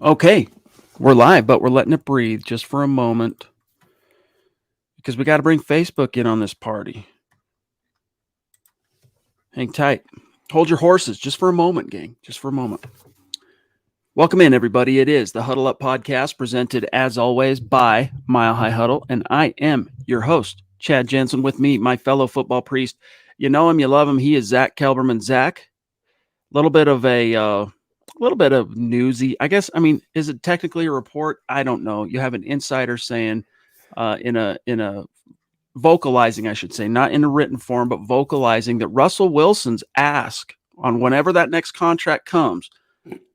Okay, we're live, but we're letting it breathe just for a moment because we got to bring Facebook in on this party. Hang tight. Hold your horses just for a moment, gang. Just for a moment. Welcome in, everybody. It is the Huddle Up Podcast, presented as always by Mile High Huddle, and I am your host, Chad Jensen. With me, my fellow football priest. You know him, you love him. He is Zack Kelberman. Zack, a little bit of newsy, I guess. I mean, is it technically a report? I don't know. You have an insider saying, in a vocalizing, I should say, not in a written form, but vocalizing that Russell Wilson's ask on whenever that next contract comes,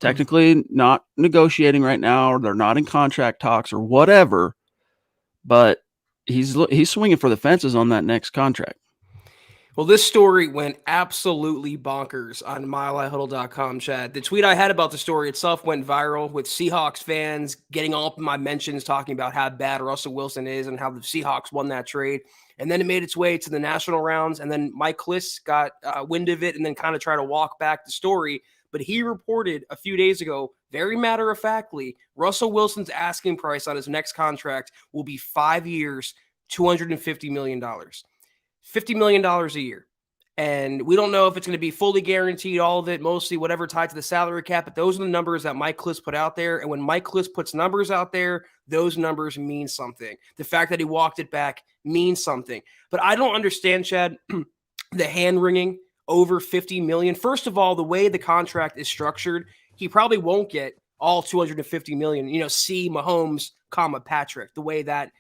technically not negotiating right now, or they're not in contract talks or whatever, but he's swinging for the fences on that next contract. Well, this story went absolutely bonkers on milehighhuddle.com, Chad. The tweet I had about the story itself went viral, with Seahawks fans getting all up in my mentions talking about how bad Russell Wilson is and how the Seahawks won that trade. And then it made its way to the national rounds, and then Mike Kliss got wind of it and then kind of tried to walk back the story. But he reported a few days ago, very matter-of-factly, Russell Wilson's asking price on his next contract will be 5 years, $250 million. $50 million a year. And we don't know if it's going to be fully guaranteed, all of it, mostly whatever tied to the salary cap. But those are the numbers that Mike Kliss put out there. And when Mike Kliss puts numbers out there, those numbers mean something. The fact that he walked it back means something. But I don't understand, Chad, the hand-wringing over $50 million. First of all, the way the contract is structured, he probably won't get all $250 million. See Mahomes, Patrick, the way that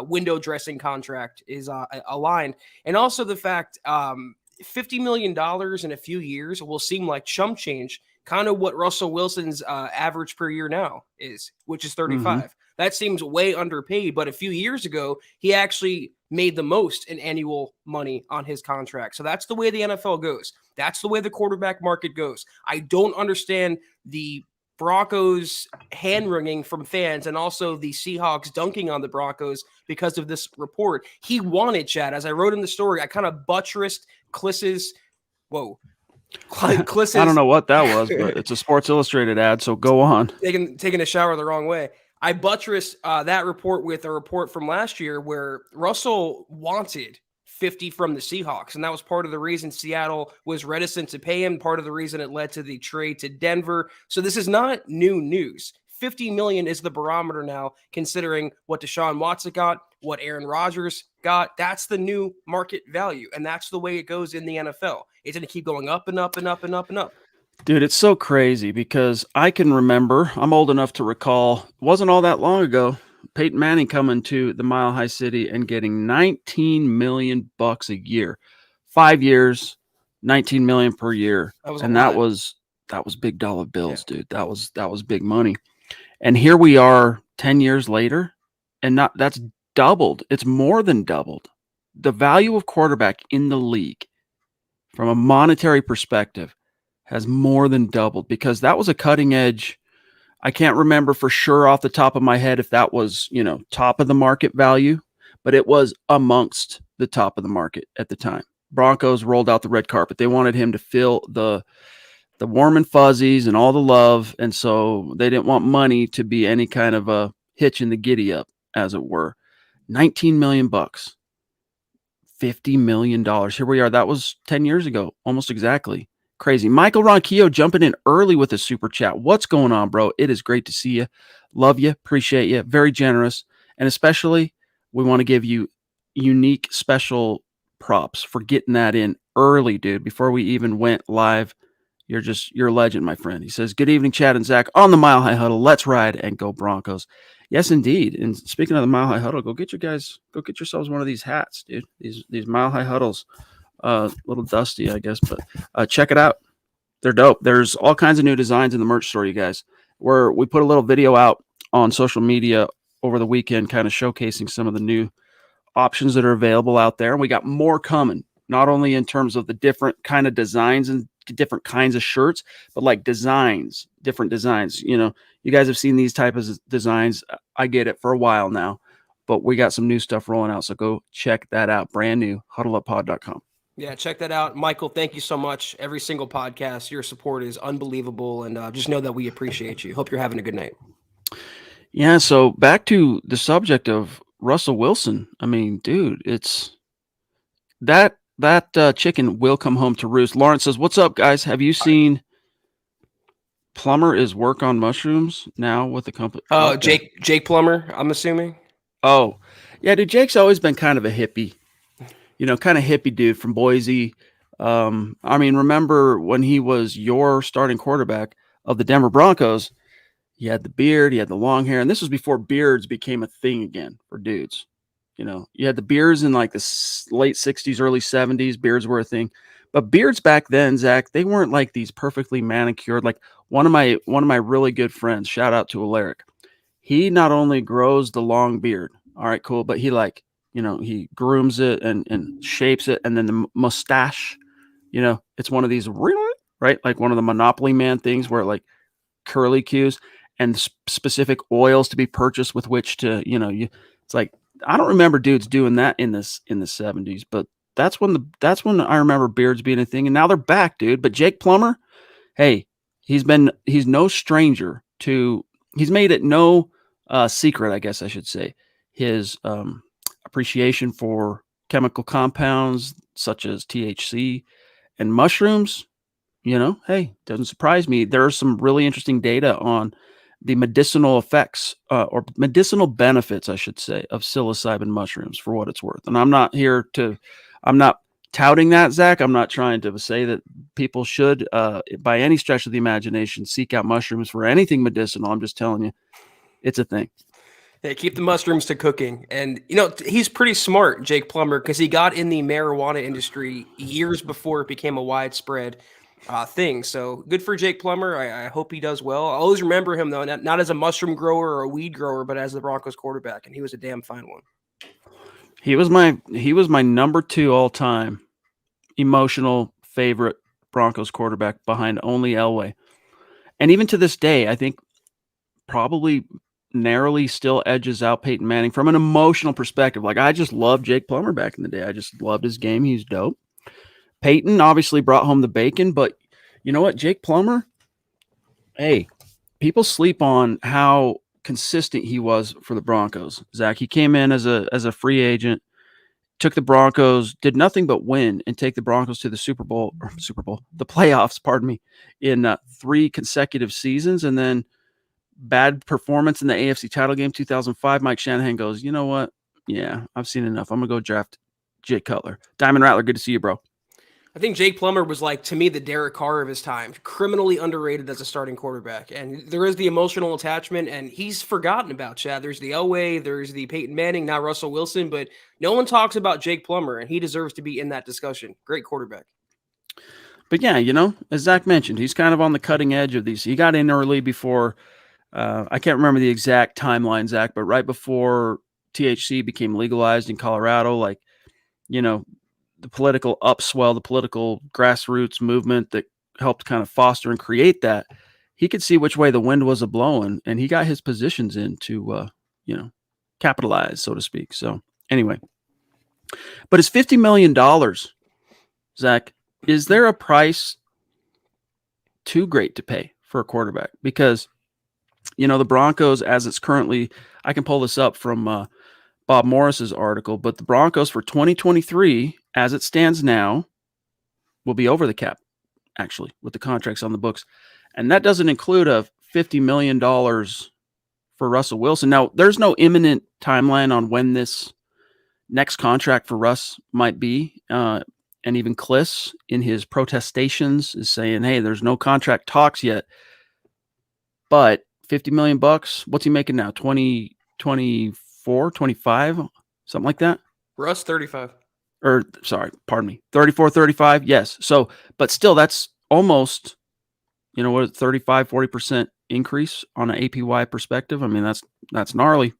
window dressing contract is aligned. And also the fact $50 million in a few years will seem like chump change, kind of what Russell Wilson's average per year now is, which is 35. Mm-hmm. That seems way underpaid, but a few years ago, he actually made the most in annual money on his contract. So that's the way the NFL goes. That's the way the quarterback market goes. I don't understand the Broncos hand-wringing from fans, and also the Seahawks dunking on the Broncos because of this report. He wanted, Chad, as I wrote in the story, I kind of buttressed Kliss's I don't know what that was, but it's a Sports Illustrated ad, so go on. Taking a shower the wrong way. I buttressed that report with a report from last year where Russell wanted 50 from the Seahawks, and that was part of the reason Seattle was reticent to pay him, part of the reason it led to the trade to Denver. So this is not new news. 50 million is the barometer now, considering what Deshaun Watson got, what Aaron Rodgers got. That's the new market value, and that's the way it goes in the NFL. It's going to keep going up and up and up and up and up. Dude, it's so crazy because I can remember, I'm old enough to recall, it wasn't all that long ago, Peyton Manning coming to the Mile High City and getting $19 million a year, 5 years, $19 million per year. That was big dollar bills, dude. That was big money. And here we are 10 years later, and that's doubled. It's more than doubled. The value of quarterback in the league from a monetary perspective has more than doubled, because that was a cutting edge. I can't remember for sure off the top of my head if that was, top of the market value, but it was amongst the top of the market at the time. Broncos rolled out the red carpet. They wanted him to feel the warm and fuzzies and all the love, and so they didn't want money to be any kind of a hitch in the giddy up, as it were. $19 million, $50 million. Here we are. That was 10 years ago, almost exactly. Crazy. Michael Ronquillo jumping in early with a super chat. What's going on, bro? It is great to see you. Love you. Appreciate you. Very generous. And especially, we want to give you unique special props for getting that in early, dude, before we even went live. You're a legend, my friend. He says, good evening, Chad and Zach on the Mile High Huddle. Let's ride and go Broncos. Yes, indeed. And speaking of the Mile High Huddle, go get yourselves one of these hats, dude. These Mile High Huddles. A little dusty, I guess, but check it out. They're dope. There's all kinds of new designs in the merch store, you guys. We put a little video out on social media over the weekend, kind of showcasing some of the new options that are available out there. And we got more coming, not only in terms of the different kind of designs and different kinds of shirts, but like different designs. You guys have seen these types of designs. I get it for a while now, but we got some new stuff rolling out. So go check that out. Brand new, huddleuppod.com. Yeah, check that out. Michael, thank you so much. Every single podcast, your support is unbelievable. And just know that we appreciate you. Hope you're having a good night. Yeah, so back to the subject of Russell Wilson. I mean, dude, it's that chicken will come home to roost. Lawrence says, "What's up, guys? Have you seen Plummer is work on mushrooms now with the company?" Oh, Jake Plummer, I'm assuming. Oh, yeah, dude. Jake's always been kind of a hippie, kind of hippie dude from Boise. I mean, remember when he was your starting quarterback of the Denver Broncos? He had the beard, he had the long hair, and this was before beards became a thing again for dudes. You had the beards in like the late 60s, early 70s, beards were a thing. But beards back then, Zach, they weren't like these perfectly manicured. Like one of my really good friends, shout out to Alaric. He not only grows the long beard, all right, cool, but he he grooms it and shapes it, and then the mustache, it's one of these right, like one of the Monopoly Man things where like curly cues and specific oils to be purchased with which to, it's like, I don't remember dudes doing that in the 70s, but that's when I remember beards being a thing, and now they're back, dude. But Jake Plummer, hey, he's no stranger to, he's made it no secret, I guess I should say, his appreciation for chemical compounds such as THC and mushrooms. Hey, doesn't surprise me. There are some really interesting data on the medicinal effects or medicinal benefits, I should say, of psilocybin mushrooms for what it's worth. And I'm not touting that, Zach. I'm not trying to say that people should, by any stretch of the imagination, seek out mushrooms for anything medicinal. I'm just telling you, it's a thing. Yeah, keep the mushrooms to cooking. And, he's pretty smart, Jake Plummer, because he got in the marijuana industry years before it became a widespread thing. So good for Jake Plummer. I hope he does well. I always remember him, though, not as a mushroom grower or a weed grower, but as the Broncos quarterback. And he was a damn fine one. He was my number 2 all-time emotional favorite Broncos quarterback behind only Elway. And even to this day, I think probably narrowly still edges out Peyton Manning from an emotional perspective. Like, I just loved Jake Plummer back in the day. I just loved his game. He's dope. Peyton obviously brought home the bacon, but you know what? Jake Plummer, hey, people sleep on how consistent he was for the Broncos. Zach, he came in as a free agent, took the Broncos, did nothing but win and take the Broncos to the the playoffs, pardon me, in 3 consecutive seasons. And then bad performance in the AFC title game, 2005, Mike Shanahan goes, you know what? Yeah, I've seen enough. I'm going to go draft Jake Cutler. Diamond Rattler, good to see you, bro. I think Jake Plummer was like, to me, the Derek Carr of his time, criminally underrated as a starting quarterback. And there is the emotional attachment, and he's forgotten about, Chad. There's the Elway, there's the Peyton Manning, now Russell Wilson, but no one talks about Jake Plummer, and he deserves to be in that discussion. Great quarterback. But yeah, as Zach mentioned, he's kind of on the cutting edge of these. He got in early before, I can't remember the exact timeline, Zach, but right before THC became legalized in Colorado, like, the political upswell, the political grassroots movement that helped kind of foster and create that, he could see which way the wind was a-blowing, and he got his positions in to, capitalize, so to speak. So anyway, but it's $50 million, Zach. Is there a price too great to pay for a quarterback? Because, the Broncos, as it's currently, I can pull this up from Bob Morris's article, but the Broncos for 2023, as it stands now, will be over the cap, actually, with the contracts on the books. And that doesn't include a $50 million for Russell Wilson. Now, there's no imminent timeline on when this next contract for Russ might be. And even Kliss, in his protestations, is saying, hey, there's no contract talks yet. But $50 million, what's he making now? 24, 25, something like that? Russ, 35. Or, sorry, pardon me, 34, 35, yes. So, but still, that's almost, 35, 40% increase on an APY perspective. I mean, that's gnarly.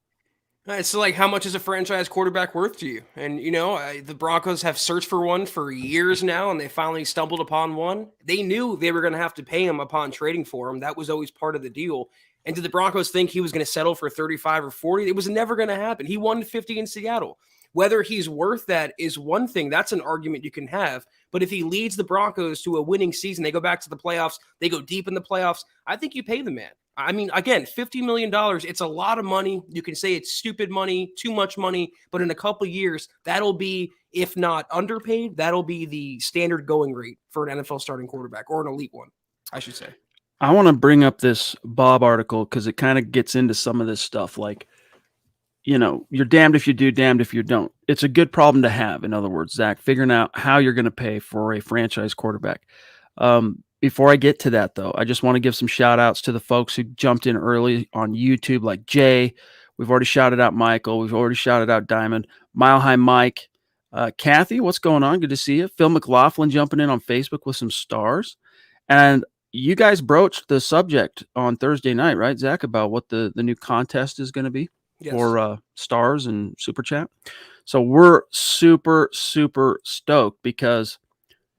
It's like, how much is a franchise quarterback worth to you? And, the Broncos have searched for one for years now, and they finally stumbled upon one. They knew they were going to have to pay him upon trading for him. That was always part of the deal. And did the Broncos think he was going to settle for 35 or 40? It was never going to happen. He won 50 in Seattle. Whether he's worth that is one thing. That's an argument you can have. But if he leads the Broncos to a winning season, they go back to the playoffs, they go deep in the playoffs, I think you pay the man. I mean, again, $50 million, it's a lot of money. You can say it's stupid money, too much money, but in a couple of years, that'll be, if not underpaid, that'll be the standard going rate for an NFL starting quarterback, or an elite one, I should say. I want to bring up this Bob article because it kind of gets into some of this stuff. Like, you're damned if you do, damned if you don't. It's a good problem to have. In other words, Zach, figuring out how you're going to pay for a franchise quarterback. Before I get to that, though, I just want to give some shout outs to the folks who jumped in early on YouTube, like Jay. We've already shouted out Michael. We've already shouted out Diamond, Mile High Mike, Kathy. What's going on? Good to see you. Phil McLaughlin jumping in on Facebook with some stars. And you guys broached the subject on Thursday night, right, Zach, about what the new contest is going to be for stars and Super Chat. So we're super, super stoked because,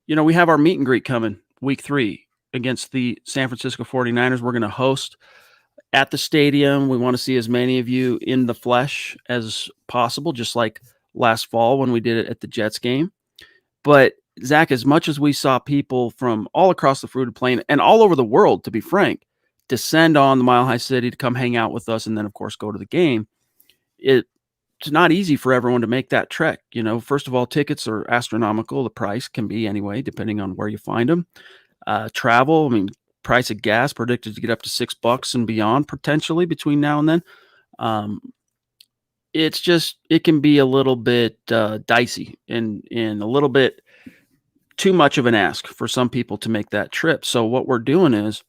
we have our meet and greet coming week 3 against the San Francisco 49ers. We're going to host at the stadium. We want to see as many of you in the flesh as possible, just like last fall when we did it at the Jets game. But Zach, as much as we saw people from all across the fruited plain and all over the world, to be frank, descend on the Mile High City to come hang out with us and then, of course, go to the game, it's not easy for everyone to make that trek. First of all, tickets are astronomical. The price can be anyway, depending on where you find them. Travel, price of gas predicted to get up to $6 and beyond potentially between now and then. It can be a little bit dicey and a little bit too much of an ask for some people to make that trip. So what we're doing is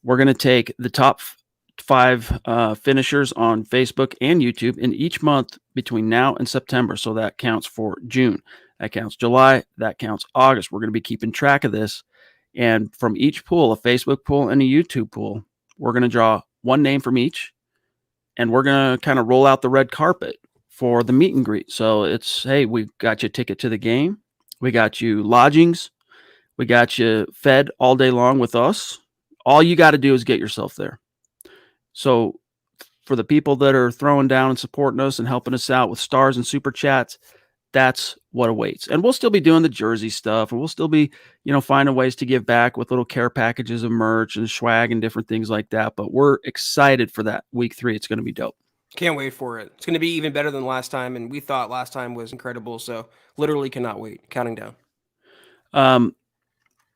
we're going to take the top 5 finishers on Facebook and YouTube in each month between now and September. So that counts for June, that counts July, that counts August. We're going to be keeping track of this. And from each pool, a Facebook pool and a YouTube pool, we're going to draw one name from each. And we're going to kind of roll out the red carpet for the meet and greet. So it's, hey, we've got you a ticket to the game. We got you lodgings. We got you fed all day long with us. All you got to do is get yourself there. So for the people that are throwing down and supporting us and helping us out with stars and super chats, that's what awaits. And we'll still be doing the jersey stuff, and we'll still be, finding ways to give back with little care packages of merch and swag and different things like that. But we're excited for that week 3. It's going to be dope. Can't wait for it. It's going to be even better than last time, and we thought last time was incredible. So literally cannot wait. Counting down.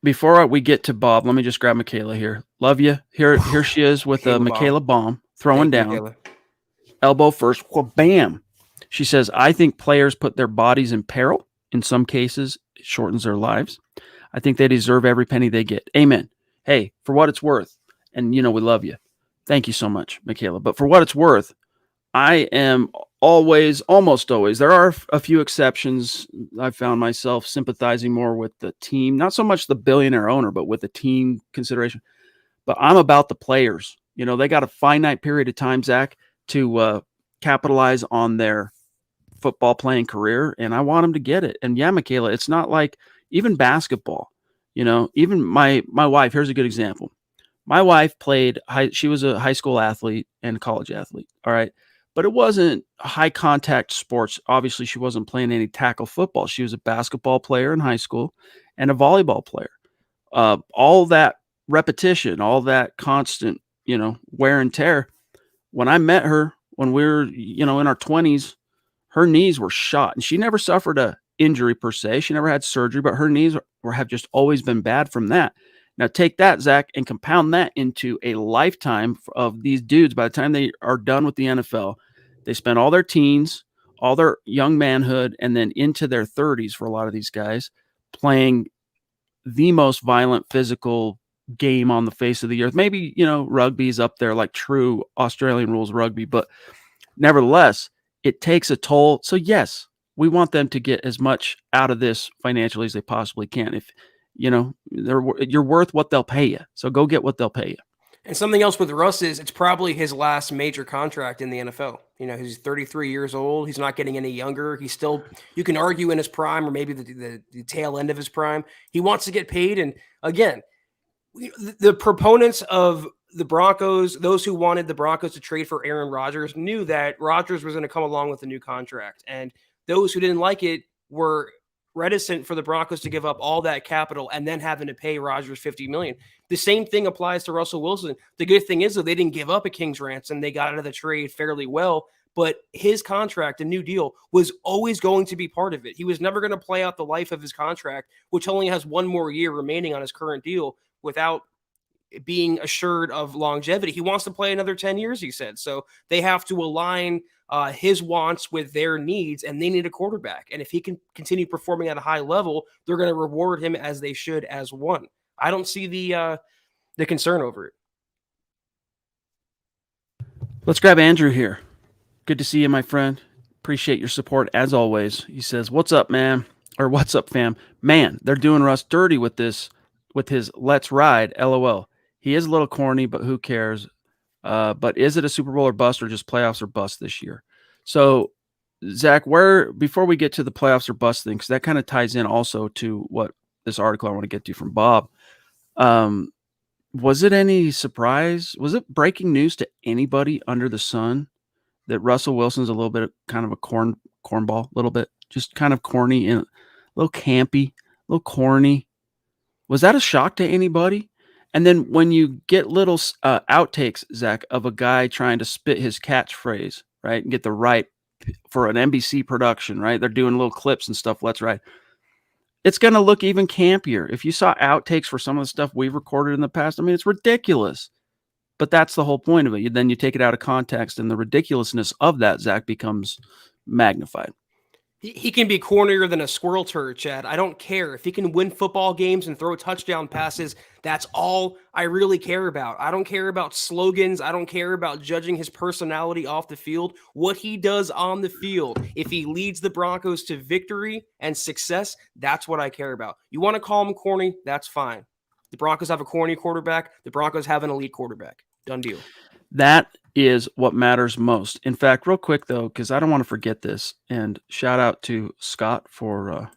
Before we get to Bob, let me just grab Michaela here. Love you. Here she is with Michaela Bomb throwing down. Michaela. Elbow first. Well, bam. She says, I think players put their bodies in peril. In some cases, it shortens their lives. I think they deserve every penny they get. Amen. Hey, for what it's worth, and we love you. Thank you so much, Michaela. But for what it's worth, I am almost always, there are a few exceptions. I've found myself sympathizing more with the team, not so much the billionaire owner, but with the team consideration. But I'm about the players. They got a finite period of time, Zach, to capitalize on their football playing career, and I want them to get it. And yeah, Michaela, it's not like even basketball, even my wife, here's a good example. My wife she was a high school athlete and college athlete. All right. But it wasn't high contact sports. Obviously, she wasn't playing any tackle football. She was a basketball player in high school and a volleyball player. All that repetition, all that constant, wear and tear. When I met her, when we were, in our 20s, her knees were shot, and she never suffered a injury per se. She never had surgery, but her knees have just always been bad from that. Now take that, Zach, and compound that into a lifetime of these dudes. By the time they are done with the NFL, they spend all their teens, all their young manhood, and then into their 30s for a lot of these guys playing the most violent physical game on the face of the earth. Maybe, rugby's up there, like true Australian rules rugby, but nevertheless, it takes a toll. So yes, we want them to get as much out of this financially as they possibly can. If you're worth what they'll pay you. So go get what they'll pay you. And something else with Russ is it's probably his last major contract in the NFL. He's 33 years old. He's not getting any younger. He's still, you can argue, in his prime or maybe the tail end of his prime. He wants to get paid. And again, the proponents of the Broncos, those who wanted the Broncos to trade for Aaron Rodgers, knew that Rodgers was going to come along with a new contract. And those who didn't like it were reticent for the Broncos to give up all that capital and then having to pay Rodgers $50 million. The same thing applies to Russell Wilson. The good thing is, though, they didn't give up a king's ransom. They got out of the trade fairly well, but his contract, a new deal, was always going to be part of it. He was never going to play out the life of his contract, which only has one more year remaining on his current deal, without being assured of longevity. He wants to play another 10 years, he said. So they have to align his wants with their needs, and they need a quarterback. And if he can continue performing at a high level, they're going to reward him as they should as one. I don't see the concern over it. Let's grab Andrew here. Good to see you, my friend. Appreciate your support as always. He says, "What's up, man?" Or "What's up, fam?" Man, they're doing Russ dirty with his "Let's ride." LOL. He is a little corny, but who cares? But is it a Super Bowl or bust, or just playoffs or bust this year? So, Zach, before we get to the playoffs or bust thing, because that kind of ties in also to what this article I want to get to from Bob. Was it any surprise? Was it breaking news to anybody under the sun that Russell Wilson's a little bit kind of a cornball, a little bit just kind of corny and a little campy, a little corny? Was that a shock to anybody? And then when you get little outtakes, Zach, of a guy trying to spit his catchphrase, right, and get the right for an NBC production, right? They're doing little clips and stuff. Let's ride. It's going to look even campier. If you saw outtakes for some of the stuff we've recorded in the past, I mean, it's ridiculous. But that's the whole point of it. Then you take it out of context, and the ridiculousness of that, Zach, becomes magnified. He can be cornier than a squirrel turd, Chad. I don't care. If he can win football games and throw touchdown passes, that's all I really care about. I don't care about slogans. I don't care about judging his personality off the field. What he does on the field, if he leads the Broncos to victory and success, that's what I care about. You want to call him corny? That's fine. The Broncos have a corny quarterback. The Broncos have an elite quarterback. Done deal. That is what matters most. In fact, real quick, though, because I don't want to forget this, and shout out to Scott for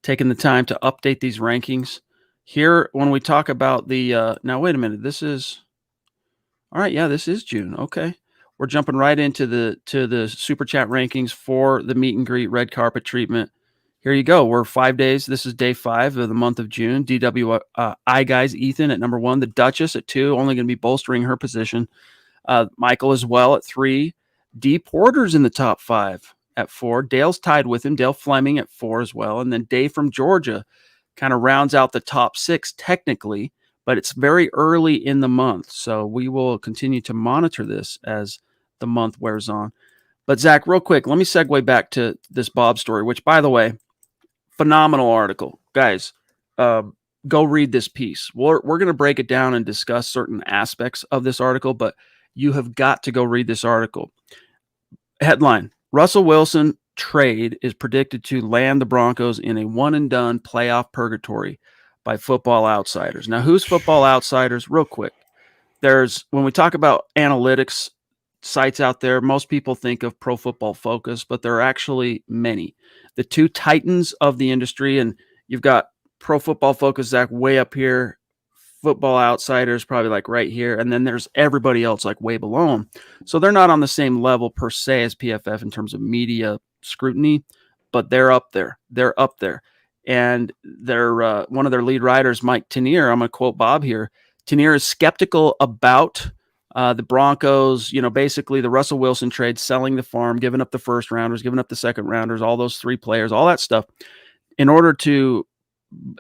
taking the time to update these rankings. Here, when we talk about the now, wait a minute. This is all right. Yeah, this is June. Okay. We're jumping right into the Super Chat rankings for the meet and greet red carpet treatment. Here you go. We're 5 days. This is day 5 of the month of June. DWI guys, Ethan at number 1, the Duchess at 2, only going to be bolstering her position. Michael as well at 3. D Porter's in the top 5 at 4. Dale's tied with him. Dale Fleming at 4 as well. And then Dave from Georgia kind of rounds out the top 6 technically, but it's very early in the month. So we will continue to monitor this as the month wears on. But Zach, real quick, let me segue back to this Bob story, which, by the way, phenomenal article. Guys, go read this piece. We're going to break it down and discuss certain aspects of this article, but you have got to go read this article. Headline: Russell Wilson trade is predicted to land the Broncos in a one-and-done playoff purgatory by Football Outsiders. Now, who's Football Outsiders? Real quick. When we talk about analytics sites out there, most people think of Pro Football Focus, but there are actually many. The two titans of the industry, and you've got Pro Football Focus, Zach, way up here. Football Outsiders probably like right here, and then there's everybody else like way below them. So they're not on the same level per se as PFF in terms of media scrutiny, but they're up there. They're up there, and they're one of their lead writers, Mike Tanier. I'm going to quote Bob here. Tanier is skeptical about the Broncos, basically the Russell Wilson trade, selling the farm, giving up the first rounders, giving up the second rounders, all those 3 players, all that stuff, in order to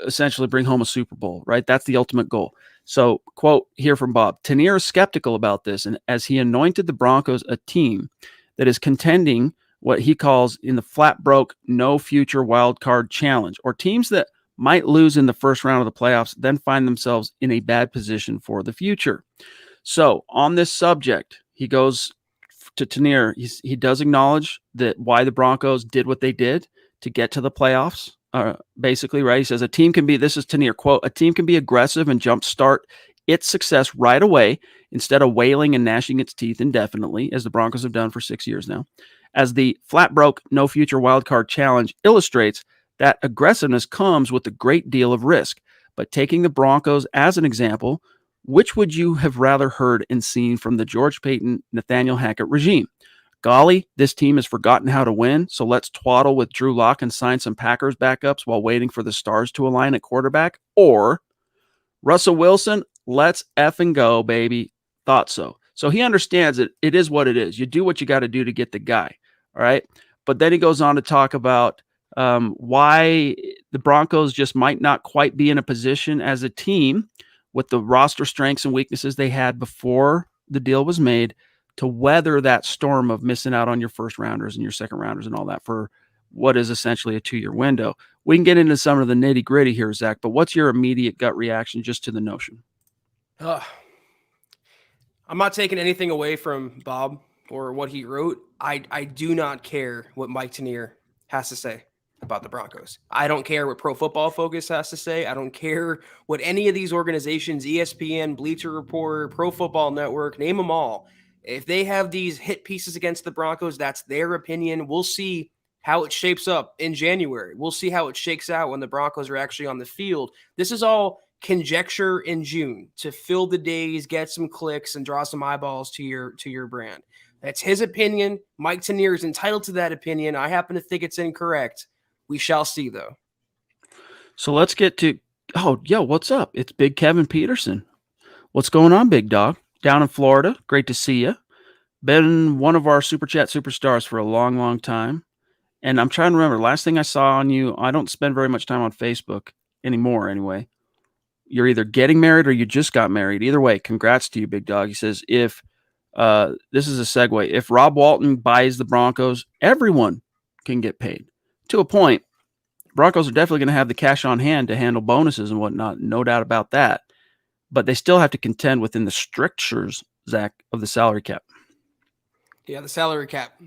essentially bring home a Super Bowl, right? That's the ultimate goal. So, quote here from Bob: Tanier is skeptical about this, and as he anointed the Broncos a team that is contending what he calls in the flat broke, no future wild card challenge, or teams that might lose in the first round of the playoffs, then find themselves in a bad position for the future. So on this subject, he goes to Tanier. He does acknowledge that why the Broncos did what they did to get to the playoffs, basically, right? He says this is Tanier, quote, a team can be aggressive and jumpstart its success right away instead of wailing and gnashing its teeth indefinitely, as the Broncos have done for 6 years now. As the flat broke, no future wildcard challenge illustrates, that aggressiveness comes with a great deal of risk. But taking the Broncos as an example, which would you have rather heard and seen from the George Peyton, Nathaniel Hackett regime? golly, this team has forgotten how to win, so let's twaddle with Drew Lock and sign some Packers backups while waiting for the stars to align at quarterback? Or Russell Wilson, let's effing go, baby. Thought so. So he understands that it is what it is. You do what you got to do to get the guy, all right? But then he goes on to talk about why the Broncos just might not quite be in a position as a team with the roster strengths and weaknesses they had before the deal was made to weather that storm of missing out on your first rounders and your second rounders and all that for what is essentially a 2-year window. We can get into some of the nitty gritty here, Zach, but what's your immediate gut reaction just to the notion? I'm not taking anything away from Bob or what he wrote. I do not care what Mike Tanier has to say about the Broncos. I don't care what Pro Football Focus has to say. I don't care what any of these organizations, ESPN, Bleacher Report, Pro Football Network, name them all. If they have these hit pieces against the Broncos, that's their opinion. We'll see how it shapes up in January. We'll see how it shakes out when the Broncos are actually on the field. This is all conjecture in June to fill the days, get some clicks, and draw some eyeballs to your brand. That's his opinion. Mike Tanier is entitled to that opinion. I happen to think it's incorrect. We shall see, though. So let's get to, what's up? It's Big Kevin Peterson. What's going on, big dog? Down in Florida. Great to see you. Been one of our Super Chat superstars for a long, long time. And I'm trying to remember, last thing I saw on you, I don't spend very much time on Facebook anymore anyway. You're either getting married or you just got married. Either way, congrats to you, big dog. He says, this is a segue. If Rob Walton buys the Broncos, everyone can get paid. To a point, Broncos are definitely going to have the cash on hand to handle bonuses and whatnot. No doubt about that. But they still have to contend within the strictures, Zach, of the salary cap. Yeah, the salary cap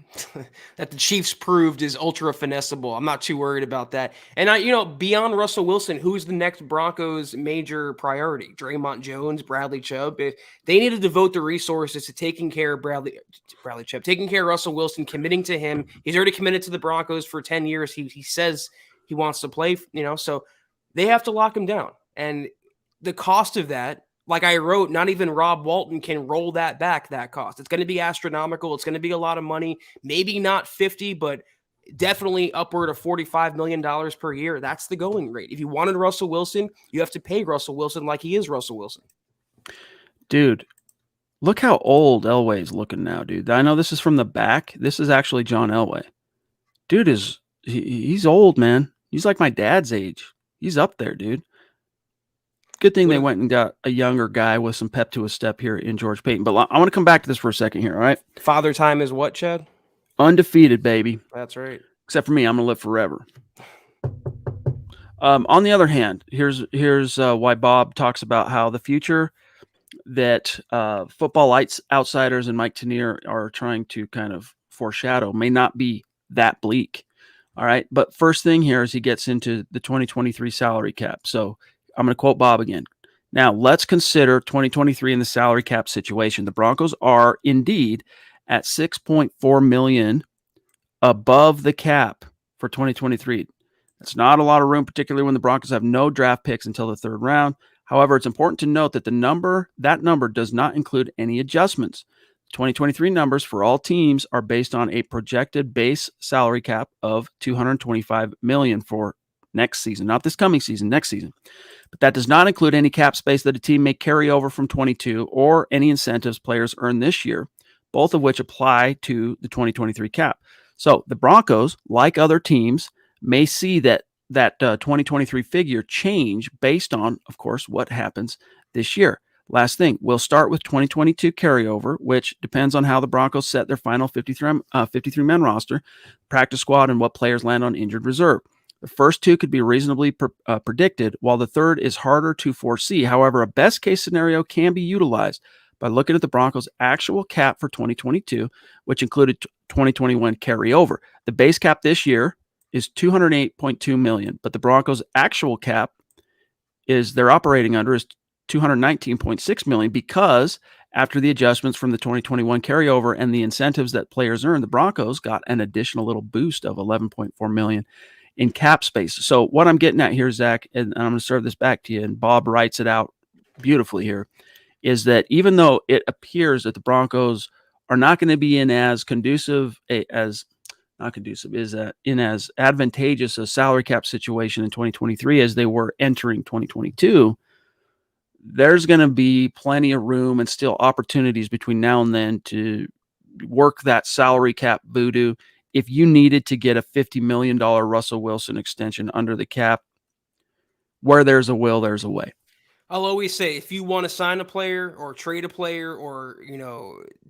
that the Chiefs proved is ultra finessable. I'm not too worried about that. And beyond Russell Wilson, who's the next Broncos major priority? Draymond Jones, Bradley Chubb. If they need to devote the resources to taking care of Bradley Chubb, taking care of Russell Wilson, committing to him. He's already committed to the Broncos for 10 years. He says he wants to play, so they have to lock him down. And the cost of that, like I wrote, not even Rob Walton can roll that back, that cost. It's going to be astronomical. It's going to be a lot of money. Maybe not 50, but definitely upward of $45 million per year. That's the going rate. If you wanted Russell Wilson, you have to pay Russell Wilson like he is Russell Wilson. Dude, look how old Elway's looking now, dude. I know this is from the back. This is actually John Elway. Dude he's old, man. He's like my dad's age. He's up there, dude. Good thing they went and got a younger guy with some pep to his step here in George Peyton. But I want to come back to this for a second here, all right? Father time is what, Chad? Undefeated, baby. That's right. Except for me, I'm going to live forever. On the other hand, here's why Bob talks about how the future that football lights outsiders and Mike Tanier are trying to kind of foreshadow may not be that bleak. All right. But first thing here is he gets into the 2023 salary cap. So I'm going to quote Bob again. Now, let's consider 2023 in the salary cap situation. The Broncos are indeed at $6.4 million above the cap for 2023. That's not a lot of room, particularly when the Broncos have no draft picks until the third round. However, it's important to note that that number does not include any adjustments. 2023 numbers for all teams are based on a projected base salary cap of $225 million for next season, not this coming season, next season. But that does not include any cap space that a team may carry over from 22 or any incentives players earn this year, both of which apply to the 2023 cap. So the Broncos, like other teams, may see that 2023 figure change based on, of course, what happens this year. Last thing, we'll start with 2022 carryover, which depends on how the Broncos set their final 53-man roster, practice squad, and what players land on injured reserve. The first two could be reasonably predicted, while the third is harder to foresee. However, a best-case scenario can be utilized by looking at the Broncos' actual cap for 2022, which included 2021 carryover. The base cap this year is $208.2 million, but the Broncos' actual cap they're operating under is $219.6 million because after the adjustments from the 2021 carryover and the incentives that players earn, the Broncos got an additional little boost of $11.4 million in cap space. So what I'm getting at here, Zach, and I'm going to serve this back to you, and Bob writes it out beautifully here, is that even though it appears that the Broncos are not going to be in as conducive as not conducive is in as advantageous a salary cap situation in 2023 as they were entering 2022. There's going to be plenty of room and still opportunities between now and then to work that salary cap voodoo. If you needed to get a $50 million Russell Wilson extension under the cap, where there's a will, there's a way. I'll always say, if you want to sign a player or trade a player or,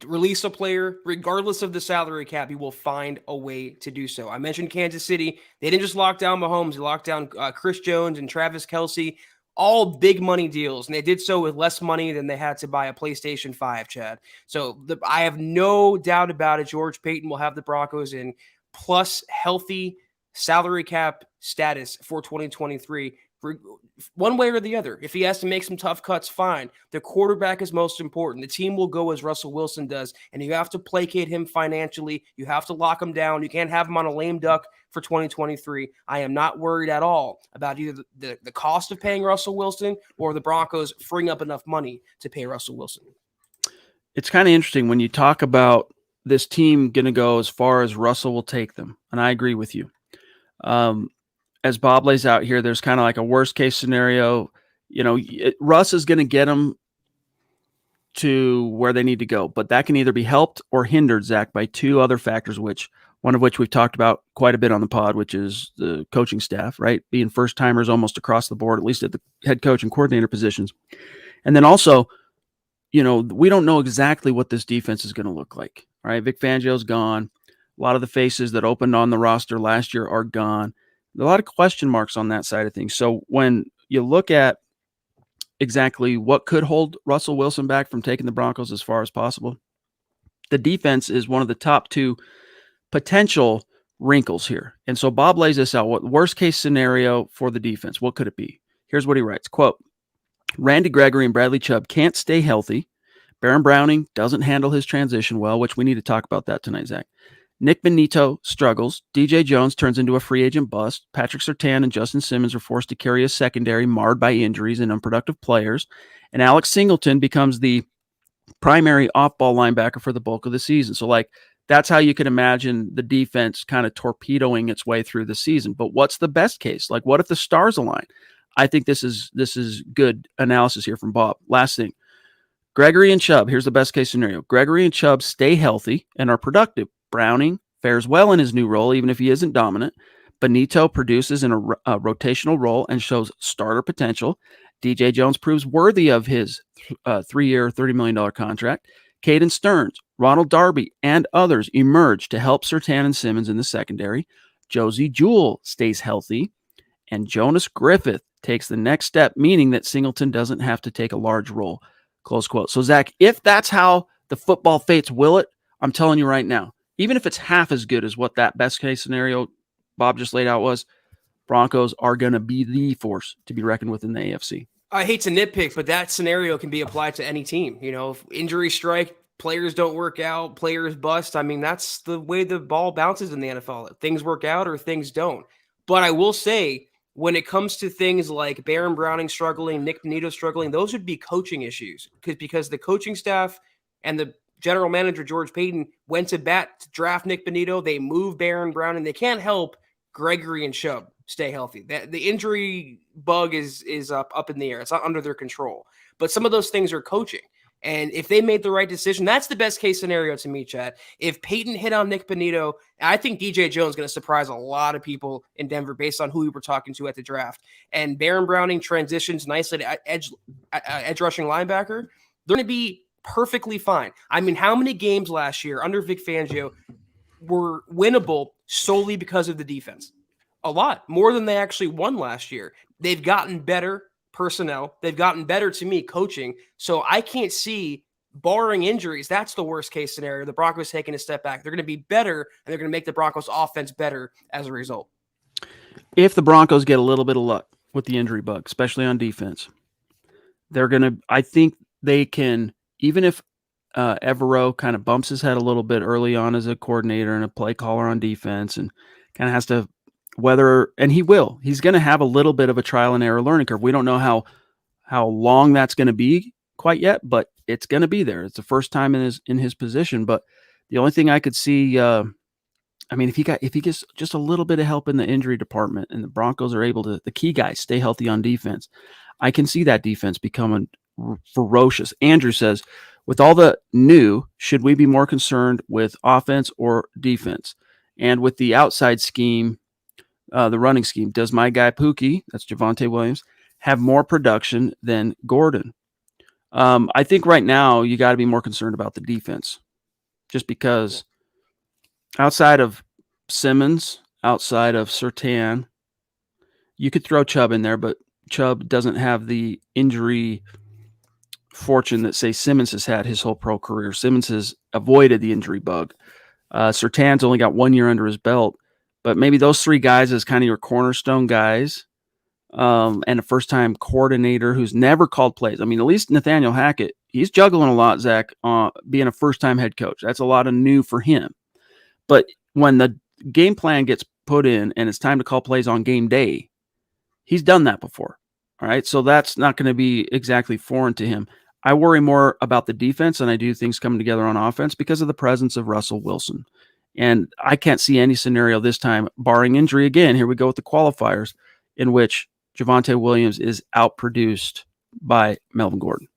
release a player, regardless of the salary cap, you will find a way to do so. I mentioned Kansas City. They didn't just lock down Mahomes. They locked down Chris Jones and Travis Kelce, all big money deals. And they did so with less money than they had to buy a PlayStation 5, Chad. So I have no doubt about it. George Peyton will have the Broncos in plus healthy salary cap status for 2023. One way or the other. If he has to make some tough cuts, fine. The quarterback is most important. The team will go as Russell Wilson does, and you have to placate him financially. You have to lock him down. You can't have him on a lame duck for 2023. I am not worried at all about either the cost of paying Russell Wilson or the Broncos freeing up enough money to pay Russell Wilson. It's kind of interesting when you talk about this team going to go as far as Russell will take them, and I agree with you. As Bob lays out here, there's kind of like a worst case scenario. Russ is going to get them to where they need to go, but that can either be helped or hindered, Zach, by two other factors, one of which we've talked about quite a bit on the pod, which is the coaching staff, right? Being first timers almost across the board, at least at the head coach and coordinator positions. And then also, we don't know exactly what this defense is going to look like. All right. Vic Fangio's gone. A lot of the faces that opened on the roster last year are gone. A lot of question marks on that side of things. So when you look at exactly what could hold Russell Wilson back from taking the Broncos as far as possible, the defense is one of the top two potential wrinkles here. And so Bob lays this out. What worst case scenario for the defense? What could it be? Here's what he writes, quote, Randy Gregory and Bradley Chubb can't stay healthy. Baron Browning doesn't handle his transition well, which we need to talk about that tonight, Zach. Nick Benito struggles. DJ Jones turns into a free agent bust. Patrick Surtain and Justin Simmons are forced to carry a secondary marred by injuries and unproductive players. And Alex Singleton becomes the primary off-ball linebacker for the bulk of the season. So, that's how you can imagine the defense kind of torpedoing its way through the season. But what's the best case? What if the stars align? I think this is good analysis here from Bob. Last thing, Gregory and Chubb. Here's the best case scenario. Gregory and Chubb stay healthy and are productive. Browning fares well in his new role, even if he isn't dominant. Benito produces in a rotational role and shows starter potential. DJ Jones proves worthy of his 3-year, $30 million contract. Caden Stearns, Ronald Darby, and others emerge to help Surtain and Simmons in the secondary. Josie Jewell stays healthy. And Jonas Griffith takes the next step, meaning that Singleton doesn't have to take a large role. Close quote. So, Zach, if that's how the football fates will it, I'm telling you right now, even if it's half as good as what that best case scenario Bob just laid out was, Broncos are going to be the force to be reckoned with in the AFC. I hate to nitpick, but that scenario can be applied to any team. If injuries strike, players don't work out, players bust. I mean, that's the way the ball bounces in the NFL. Things work out or things don't. But I will say, when it comes to things like Baron Browning struggling, Nick Benito struggling, those would be coaching issues because the coaching staff and the general manager, George Peyton, went to bat to draft Nick Benito. They moved Baron Browning. They can't help Gregory and Chubb stay healthy. The injury bug is up in the air. It's not under their control. But some of those things are coaching. And if they made the right decision, that's the best case scenario to me, Chad. If Peyton hit on Nick Benito, I think DJ Jones is going to surprise a lot of people in Denver based on who we were talking to at the draft. And Baron Browning transitions nicely to edge rushing linebacker. They're going to be perfectly fine. I mean, how many games last year under Vic Fangio were winnable solely because of the defense? A lot. More than they actually won last year. They've gotten better personnel. They've gotten better to me coaching. So I can't see, barring injuries, that's the worst case scenario. The Broncos taking a step back. They're going to be better, and they're going to make the Broncos offense better as a result. If the Broncos get a little bit of luck with the injury bug, especially on defense, I think they can, even if Evero kind of bumps his head a little bit early on as a coordinator and a play caller on defense and kind of has to and he's going to have a little bit of a trial and error learning curve. We don't know how long that's going to be quite yet, but it's going to be there. It's the first time in his position, but the only thing I could see, I mean, if he gets just a little bit of help in the injury department, and the Broncos are able to, the key guys, stay healthy on defense, I can see that defense becoming ferocious. Andrew says, with all the new, should we be more concerned with offense or defense? And with the outside scheme, the running scheme, does my guy Pookie, that's Javonte Williams, have more production than Gordon? I think right now you got to be more concerned about the defense, just because outside of Simmons, outside of Surtain, you could throw Chubb in there, but Chubb doesn't have the injury fortune that, say, Simmons has had his whole pro career. Simmons has avoided the injury bug. Surtain's only got 1 year under his belt, but maybe those three guys as kind of your cornerstone guys, and a first-time coordinator who's never called plays. I mean, at least Nathaniel Hackett, he's juggling a lot, Zach, being a first-time head coach. That's a lot of new for him. But when the game plan gets put in and it's time to call plays on game day, he's done that before. All right, so that's not going to be exactly foreign to him. I worry more about the defense than I do things coming together on offense because of the presence of Russell Wilson. And I can't see any scenario this time, barring injury again, here we go with the qualifiers, in which Javonte Williams is outproduced by Melvin Gordon.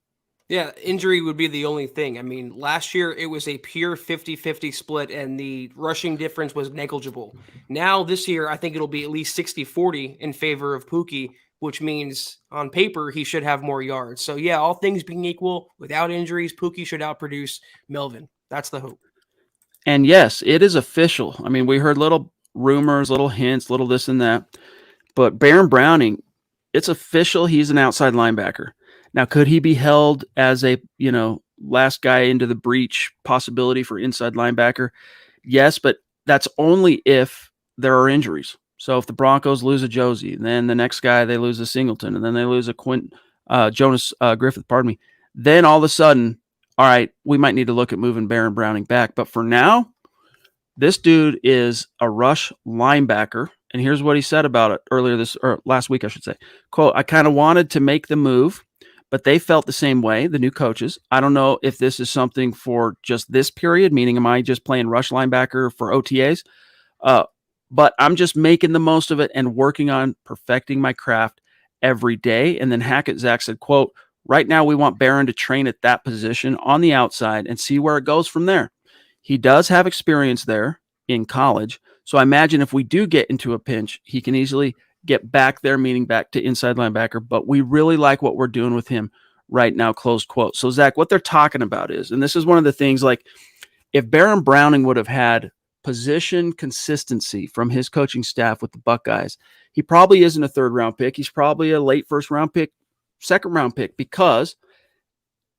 Yeah, injury would be the only thing. I mean, last year it was a pure 50-50 split and the rushing difference was negligible. Now this year, I think it'll be at least 60-40 in favor of Pookie, which means on paper he should have more yards. So yeah, all things being equal, without injuries, Pookie should outproduce Melvin. That's the hope. And yes, it is official. I mean, we heard little rumors, little hints, little this and that. But Baron Browning, it's official. He's an outside linebacker. Now, could he be held as a, last guy into the breach possibility for inside linebacker? Yes, but that's only if there are injuries. So if the Broncos lose a Josie, then the next guy they lose a Singleton, and then they lose a Jonas Griffith, then all of a sudden, all right, we might need to look at moving Baron Browning back. But for now, this dude is a rush linebacker. And here's what he said about it last week, I should say. Quote, I kind of wanted to make the move, but they felt the same way, the new coaches. I don't know if this is something for just this period, meaning am I just playing rush linebacker for OTAs? But I'm just making the most of it and working on perfecting my craft every day. And then Hackett, Zach said, quote, right now we want Barron to train at that position on the outside and see where it goes from there. He does have experience there in college. So I imagine if we do get into a pinch, he can easily get back there, meaning back to inside linebacker. But we really like what we're doing with him right now, close quote. So, Zach, what they're talking about is, and this is one of the things, like if Baron Browning would have had position consistency from his coaching staff with the Buckeyes, he probably isn't a third-round pick. He's probably a late first-round pick, second-round pick, because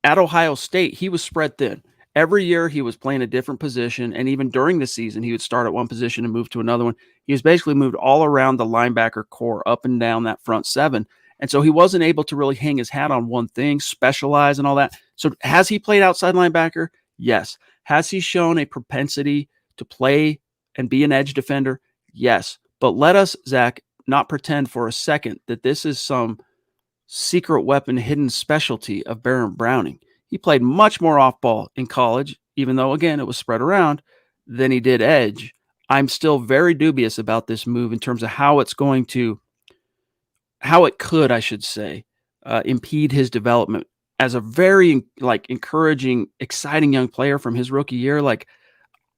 at Ohio State, he was spread thin. Every year he was playing a different position, and even during the season, he would start at one position and move to another one. He was basically moved all around the linebacker core, up and down that front seven. And so he wasn't able to really hang his hat on one thing, specialize and all that. So has he played outside linebacker? Yes. Has he shown a propensity to play and be an edge defender? Yes. But let us, Zach, not pretend for a second that this is some secret weapon hidden specialty of Baron Browning. He played much more off ball in college, even though, again, it was spread around, than he did edge. I'm still very dubious about this move in terms of how it could, I should say, impede his development as a very encouraging, exciting young player from his rookie year.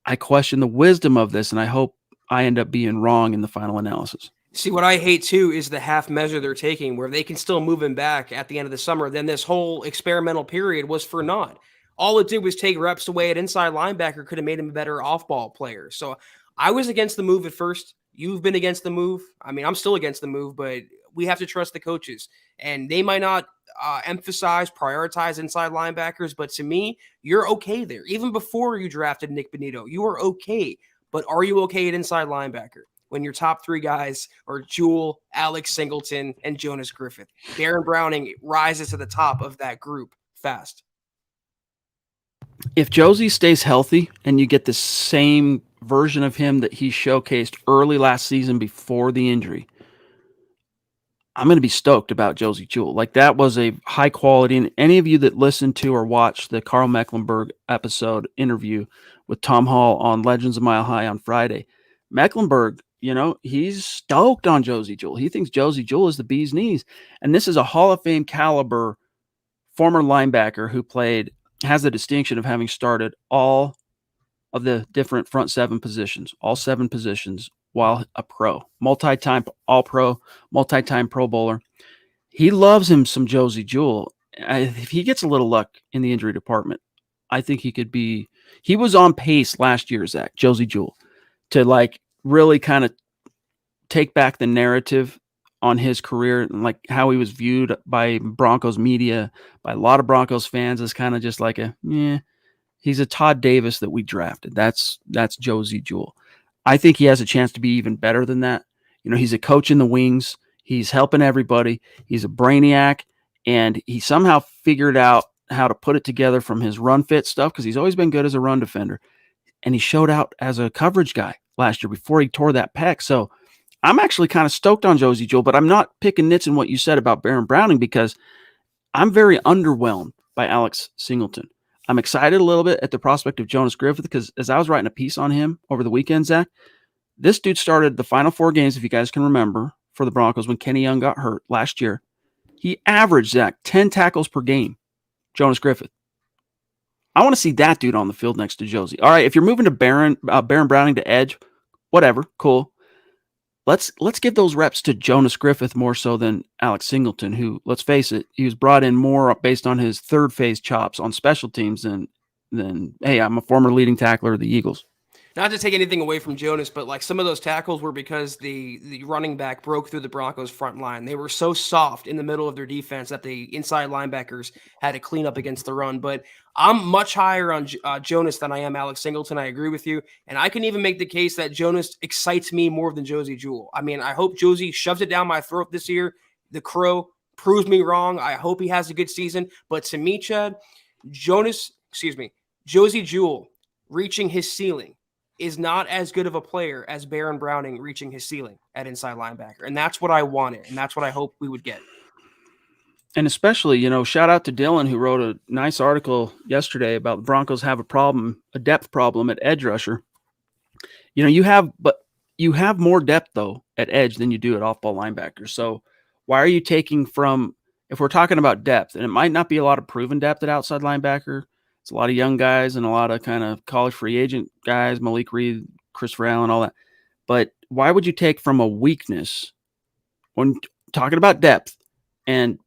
I question the wisdom of this, and I hope I end up being wrong in the final analysis. See, what I hate, too, is the half measure they're taking where they can still move him back at the end of the summer. Then this whole experimental period was for naught. All it did was take reps away at inside linebacker, could have made him a better off-ball player. So I was against the move at first. You've been against the move. I mean, I'm still against the move, but we have to trust the coaches. And they might not prioritize inside linebackers, but to me, you're okay there. Even before you drafted Nick Bonito, you were okay. But are you okay at inside linebacker when your top three guys are Jewell, Alex Singleton, and Jonas Griffith? Baron Browning rises to the top of that group fast. If Josie stays healthy and you get the same version of him that he showcased early last season before the injury, I'm going to be stoked about Josie Jewell. Like, that was a high quality. And any of you that listened to or watched the Carl Mecklenburg episode interview with Tom Hall on Legends of Mile High on Friday, Mecklenburg, he's stoked on Josie Jewell. He thinks Josie Jewell is the bee's knees. And this is a Hall of Fame caliber former linebacker who has the distinction of having started all of the different front seven positions, all seven positions, while a pro, multi-time All-Pro, multi-time Pro Bowler. He loves him some Josie Jewell. If he gets a little luck in the injury department, I think he could be. He was on pace last year, Zach, Josie Jewell, to like really kind of take back the narrative on his career and like how he was viewed by Broncos media, by a lot of Broncos fans as kind of just like he's a Todd Davis that we drafted. That's Josie Jewell. I think he has a chance to be even better than that. He's a coach in the wings. He's helping everybody. He's a brainiac, and he somehow figured out how to put it together from his run fit stuff because he's always been good as a run defender. And he showed out as a coverage guy last year before he tore that pec. So I'm actually kind of stoked on Josie Jewell, but I'm not picking nits in what you said about Baron Browning because I'm very underwhelmed by Alex Singleton. I'm excited a little bit at the prospect of Jonas Griffith because as I was writing a piece on him over the weekend, Zach, this dude started the final 4 games, if you guys can remember, for the Broncos when Kenny Young got hurt last year. He averaged, Zach, 10 tackles per game, Jonas Griffith. I want to see that dude on the field next to Josie. All right, if you're moving to Baron Browning to edge, whatever, cool. Let's give those reps to Jonas Griffith more so than Alex Singleton, who, let's face it, he was brought in more based on his third phase chops on special teams than hey, I'm a former leading tackler of the Eagles. Not to take anything away from Jonas, but like some of those tackles were because the running back broke through the Broncos front line. They were so soft in the middle of their defense that the inside linebackers had to clean up against the run. But I'm much higher on Jonas than I am Alex Singleton. I agree with you. And I can even make the case that Jonas excites me more than Josie Jewell. I mean, I hope Josie shoves it down my throat this year. The Crow proves me wrong. I hope he has a good season. But to me, Chad, Josie Jewell reaching his ceiling is not as good of a player as Baron Browning reaching his ceiling at inside linebacker. And that's what I wanted. And that's what I hope we would get. And especially, shout out to Dylan, who wrote a nice article yesterday about the Broncos have a depth problem at edge rusher. You have more depth though at edge than you do at off-ball linebacker. So why are you taking from, if we're talking about depth, and it might not be a lot of proven depth at outside linebacker, it's a lot of young guys and a lot of kind of college free agent guys, Malik Reed, Christopher Allen, all that. But why would you take from a weakness when talking about depth and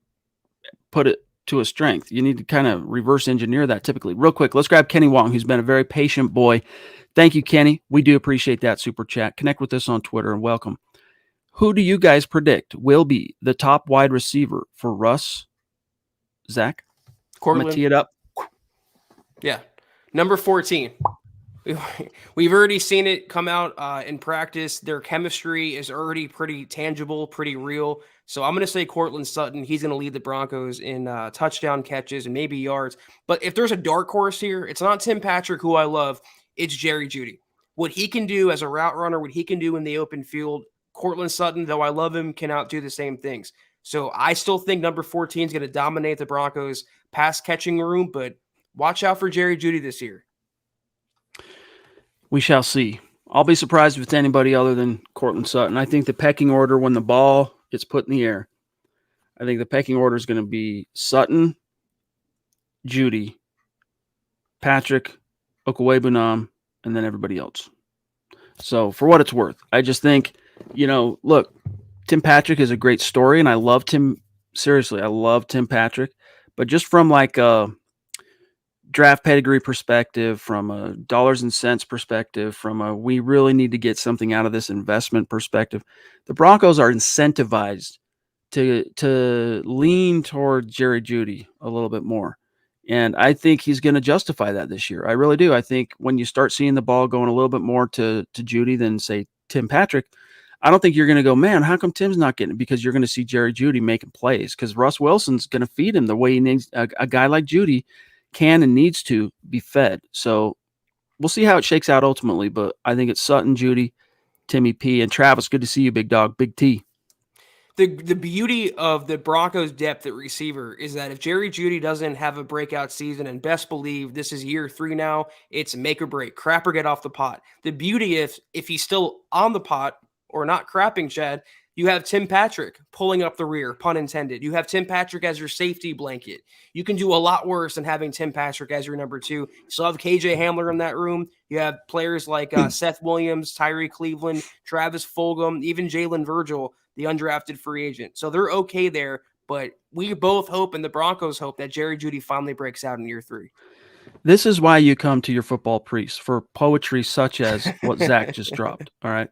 put it to a strength? You need to kind of reverse engineer that typically. Real quick, let's grab Kenny Wong, who's been a very patient boy. Thank you, Kenny. We do appreciate that super chat. Connect with us on Twitter and welcome. Who do you guys predict will be the top wide receiver for Russ? Zach? Courtland. I'm going to tee it up. Yeah. Number 14. We've already seen it come out in practice. Their chemistry is already pretty tangible, pretty real. So I'm going to say Courtland Sutton. He's going to lead the Broncos in touchdown catches and maybe yards. But if there's a dark horse here, it's not Tim Patrick, who I love. It's Jerry Jeudy. What he can do as a route runner, what he can do in the open field, Courtland Sutton, though I love him, cannot do the same things. So I still think number 14 is going to dominate the Broncos pass catching room, but watch out for Jerry Jeudy this year. We shall see. I'll be surprised if it's anybody other than Courtland Sutton. I think the pecking order when the ball gets put in the air, I think the pecking order is going to be Sutton, Jeudy, Patrick, Okwuegbunam, and then everybody else. So for what it's worth, I just think, look, Tim Patrick is a great story, and I love Tim. Seriously, I love Tim Patrick. But just from like a draft pedigree perspective, from a dollars and cents perspective, from a we really need to get something out of this investment perspective, the Broncos are incentivized to lean toward Jerry Jeudy a little bit more. And I think he's going to justify that this year. I really do. I think when you start seeing the ball going a little bit more to Jeudy than, say, Tim Patrick, I don't think you're going to go, man, how come Tim's not getting it? Because you're going to see Jerry Jeudy making plays because Russ Wilson's going to feed him the way he needs. A guy like Jeudy can and needs to be fed. So we'll see how it shakes out ultimately, but I think it's Sutton, Jeudy, Timmy P, and Travis. Good to see you, big dog, Big T. The beauty of the Broncos' depth at receiver is that if Jerry Jeudy doesn't have a breakout season, and best believe this is year 3 now, it's make or break, crap or get off the pot. The beauty if he's still on the pot or not crapping, Chad, you have Tim Patrick pulling up the rear, pun intended. You have Tim Patrick as your safety blanket. You can do a lot worse than having Tim Patrick as your number 2. You still have KJ Hamler in that room. You have players like Seth Williams, Tyree Cleveland, Travis Fulgham, even Jalen Virgil, the undrafted free agent. So they're okay there, but we both hope and the Broncos hope that Jerry Jeudy finally breaks out in year 3. This is why you come to your football priest for poetry such as what Zach just dropped. All right.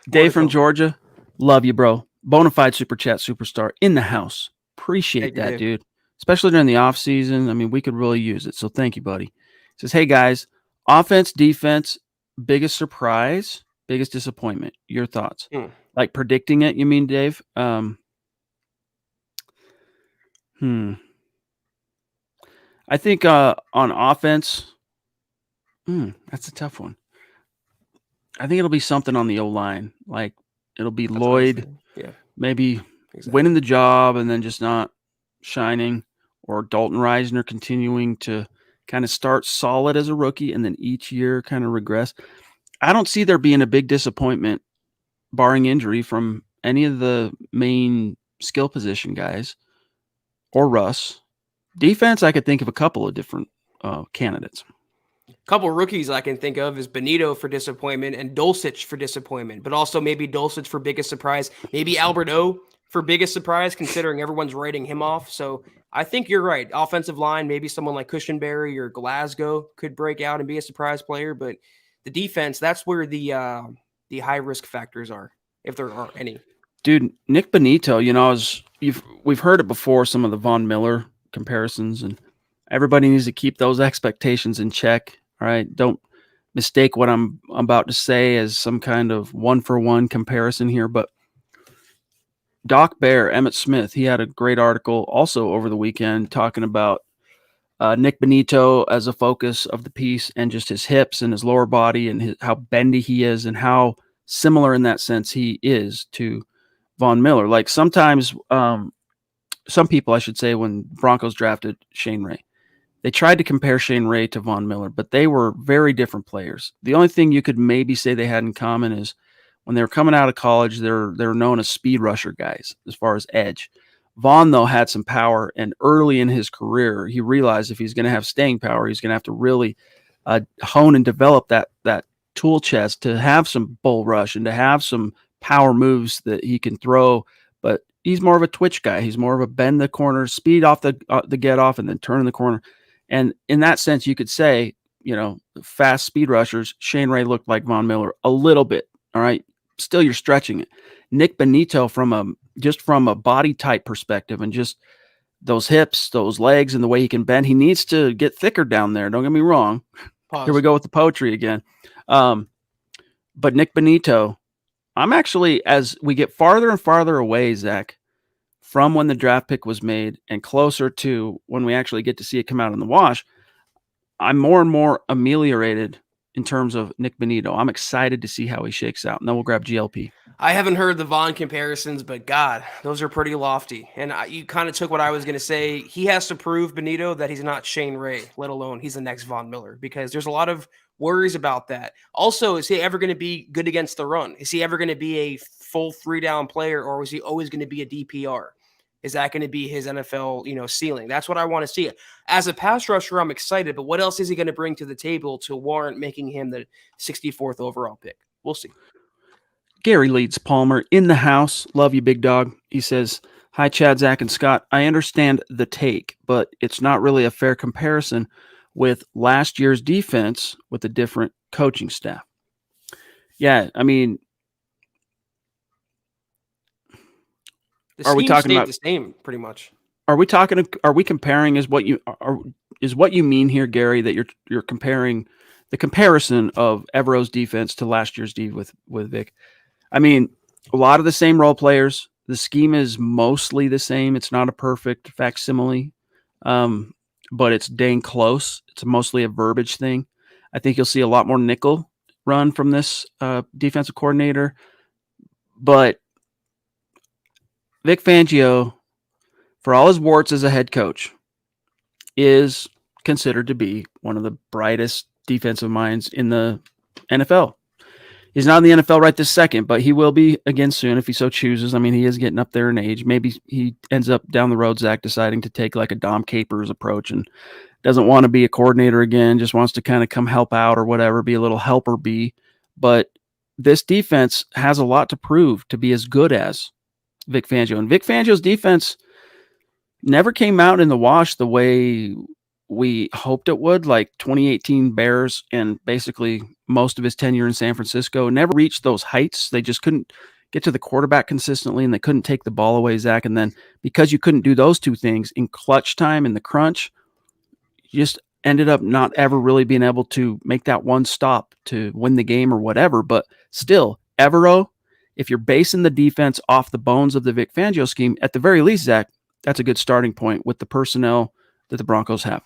Dave from Georgia, love you, bro. Bonafide Super Chat superstar in the house. Appreciate that, dude. Especially during the off season. I mean, we could really use it. So thank you, buddy. Says, hey guys, offense, defense, biggest surprise, biggest disappointment. Your thoughts? Like predicting it, you mean, Dave? I think on offense, that's a tough one. I think it'll be something on the O-line. Like it'll be Lloyd, maybe winning the job and then just not shining, or Dalton Reisner continuing to kind of start solid as a rookie and then each year kind of regress. I don't see there being a big disappointment, barring injury, from any of the main skill position guys or Russ. Defense, I could think of a couple of different candidates. A couple of rookies I can think of is Benito for disappointment and Dulcich for disappointment, but also maybe Dulcich for biggest surprise, maybe Albert O for biggest surprise, considering everyone's writing him off. So I think you're right. Offensive line, maybe someone like Cushenberry or Glasgow could break out and be a surprise player, but the defense, that's where the high risk factors are, if there are any. Dude, Nick Benito, we've heard it before, some of the Von Miller comparisons, and everybody needs to keep those expectations in check. All right. Don't mistake what I'm about to say as some kind of 1-for-1 comparison here, but Doc Bear, Emmett Smith, he had a great article also over the weekend talking about Nick Benito as a focus of the piece, and just his hips and his lower body and how bendy he is and how similar in that sense he is to Von Miller. Like sometimes some people, I should say, when Broncos drafted Shane Ray, they tried to compare Shane Ray to Von Miller, but they were very different players. The only thing you could maybe say they had in common is when they were coming out of college, they're known as speed rusher guys as far as edge. Von, though, had some power, and early in his career, he realized if he's going to have staying power, he's going to have to really hone and develop that tool chest to have some bull rush and to have some power moves that he can throw. But he's more of a twitch guy. He's more of a bend the corner, speed off the get off, and then turn in the corner. And in that sense, you could say, fast speed rushers, Shane Ray looked like Von Miller a little bit. All right. Still, you're stretching it. Nick Benito, from a body type perspective and just those hips, those legs, and the way he can bend, he needs to get thicker down there. Don't get me wrong. Pause. Here we go with the poetry again. But Nick Benito, I'm actually, as we get farther and farther away, Zach, from when the draft pick was made and closer to when we actually get to see it come out in the wash, I'm more and more ameliorated in terms of Nick Benito. I'm excited to see how he shakes out. And then we'll grab GLP. I haven't heard the Von comparisons, but God, those are pretty lofty. And you kind of took what I was going to say. He has to prove, Benito, that he's not Shane Ray, let alone he's the next Von Miller, because there's a lot of worries about that. Also, is he ever going to be good against the run? Is he ever going to be a full 3-down player, or is he always going to be a DPR? Is that going to be his NFL, ceiling? That's what I want to see. As a pass rusher, I'm excited, but what else is he going to bring to the table to warrant making him the 64th overall pick? We'll see. Gary Leeds Palmer in the house. Love you, big dog. He says, hi, Chad, Zach, and Scott. I understand the take, but it's not really a fair comparison with last year's defense with a different coaching staff. Yeah, I mean, are we talking about the same pretty much? Are we comparing is what you mean here, Gary, that you're comparing the comparison of Evero's defense to last year's D with Vic? I mean, a lot of the same role players. The scheme is mostly the same. It's not a perfect facsimile, but it's dang close. It's mostly a verbiage thing. I think you'll see a lot more nickel run from this defensive coordinator, but Vic Fangio, for all his warts as a head coach, is considered to be one of the brightest defensive minds in the NFL. He's not in the NFL right this second, but he will be again soon if he so chooses. I mean, he is getting up there in age. Maybe he ends up down the road, Zach, deciding to take like a Dom Capers approach and doesn't want to be a coordinator again, just wants to kind of come help out or whatever, be a little helper bee. But this defense has a lot to prove to be as good as Vic Fangio. And Vic Fangio's defense never came out in the wash the way we hoped it would, like 2018 Bears and basically most of his tenure in San Francisco. Never reached those heights. They just couldn't get to the quarterback consistently, and they couldn't take the ball away, Zach. And then because you couldn't do those two things in clutch time, in the crunch, you just ended up not ever really being able to make that one stop to win the game or whatever. But still, Evero, if you're basing the defense off the bones of the Vic Fangio scheme, at the very least, Zach, that's a good starting point with the personnel that the Broncos have.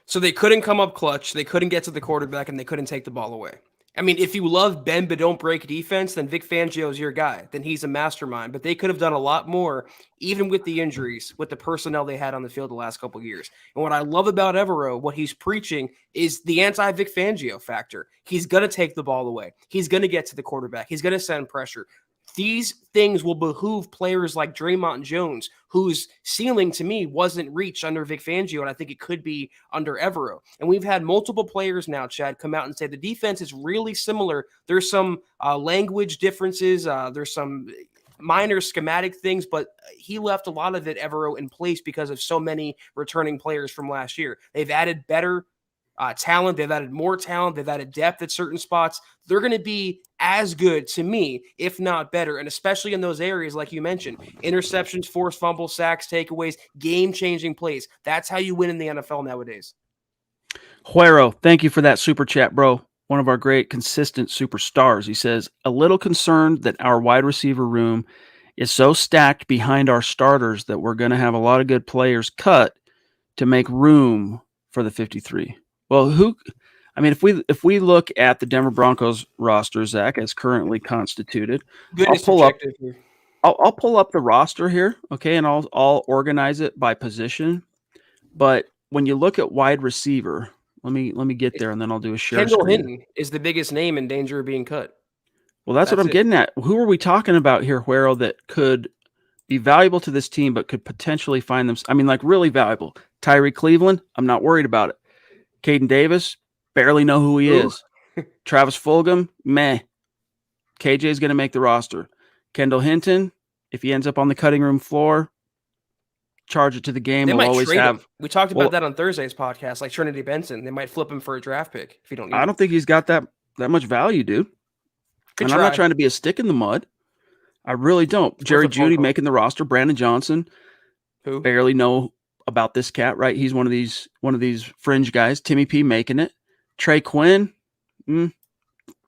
So they couldn't come up clutch, they couldn't get to the quarterback, and they couldn't take the ball away. I mean, if you love bend but don't break defense, then Vic Fangio is your guy. Then he's a mastermind. But they could have done a lot more, even with the injuries, with the personnel they had on the field the last couple of years. And what I love about Evero, what he's preaching, is the anti-Vic Fangio factor. He's going to take the ball away. He's going to get to the quarterback. He's going to send pressure. These things will behoove players like Draymond Jones, whose ceiling to me wasn't reached under Vic Fangio, and I think it could be under Evero. And we've had multiple players now, Chad, come out and say the defense is really similar. There's some language differences. There's some minor schematic things, but he left a lot of it, Evero, in place because of so many returning players from last year. They've added better talent. They've added more talent. They've added depth at certain spots. They're going to be as good to me, if not better. And especially in those areas, like you mentioned, interceptions, forced fumbles, sacks, takeaways, game-changing plays. That's how you win in the NFL nowadays. Huero, thank you for that super chat, bro. One of our great, consistent superstars. He says, a little concerned that our wide receiver room is so stacked behind our starters that we're going to have a lot of good players cut to make room for the 53. Well, if we look at the Denver Broncos roster, Zach, as currently constituted, I'll pull up the roster here, okay, and I'll organize it by position. But when you look at wide receiver, let me get there, and then I'll do a share Kendall screen. Hinton is the biggest name in danger of being cut. Well, that's what I'm getting at. Who are we talking about here, Huero, that could be valuable to this team, but could potentially find them? I mean, like really valuable. Tyree Cleveland, I'm not worried about it. Caden Davis, barely know who he is. Travis Fulgham, meh. KJ is going to make the roster. Kendall Hinton, if he ends up on the cutting room floor, charge it to the game. They we'll might always trade have. him. We talked about that on Thursday's podcast, like Trinity Benson. They might flip him for a draft pick if you don't need I don't think he's got that much value, dude. I'm not trying to be a stick in the mud. I really don't. Jerry Jeudy making the roster. Brandon Johnson, who barely know about this cat, right? He's one of these fringe guys. Timmy P making it. Trey Quinn,